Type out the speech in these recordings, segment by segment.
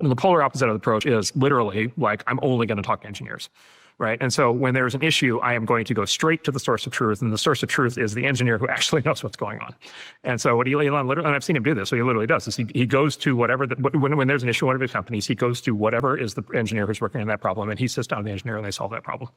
And the polar opposite of the approach is literally like, I'm only going to talk to engineers, right? And so when there's an issue, I am going to go straight to the source of truth. And the source of truth is the engineer who actually knows what's going on. And so what Elon literally, and I've seen him do this, so he literally does is he goes to whatever, when there's an issue in one of his companies, he goes to whatever is the engineer who's working on that problem, and he sits down with the engineer and they solve that problem.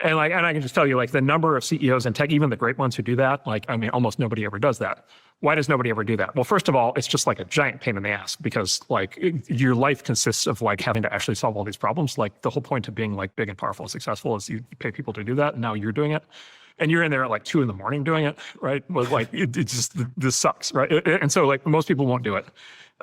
And I can just tell you, like, the number of CEOs in tech, even the great ones who do that, like, I mean, almost nobody ever does that. Why does nobody ever do that? Well, first of all, it's just like a giant pain in the ass, because like your life consists of like having to actually solve all these problems. Like, the whole point of being like big and powerful and successful is you pay people to do that, and now you're doing it. And you're in there at like 2 a.m. doing it, right? Well, like, it just, this sucks, right? And so like most people won't do it.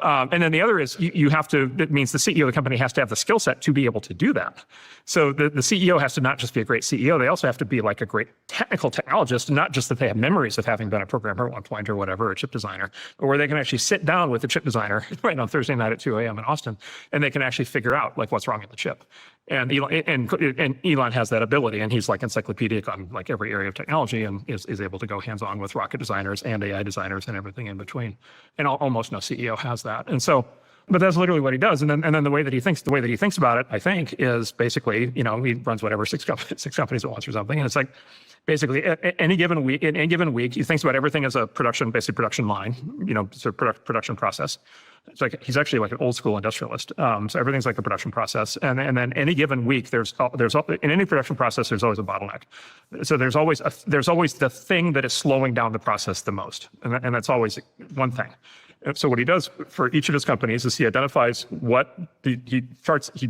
And then the other is you have to, it means the CEO of the company has to have the skill set to be able to do that. So the CEO has to not just be a great CEO, they also have to be like a great technical technologist, and not just that they have memories of having been a programmer at one point or whatever, a chip designer, but where they can actually sit down with the chip designer right on Thursday night at 2 a.m. in Austin, and they can actually figure out like what's wrong in the chip. And Elon has that ability, and he's like encyclopedic on like every area of technology, and is able to go hands-on with rocket designers and AI designers and everything in between. And almost no CEO has that. And so, but that's literally what he does. And then the way that he thinks about it, I think, is basically, you know, he runs whatever six companies at once or something. And it's like, basically any given week, he thinks about everything as a basically production line, you know, sort of production process. It's like, he's actually like an old school industrialist. So everything's like the production process. And then any given week, there's in any production process, there's always a bottleneck. So there's always the thing that is slowing down the process the most. And that's always one thing. So what he does for each of his companies is he identifies what he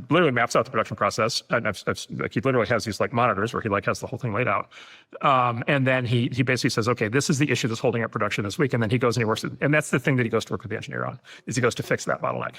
literally maps out the production process. And he literally has these like monitors where he like has the whole thing laid out. And then he basically says, okay, this is the issue that's holding up production this week. And then he goes and he works, and that's the thing that he goes to work with the engineer on, is he goes to fix that bottleneck.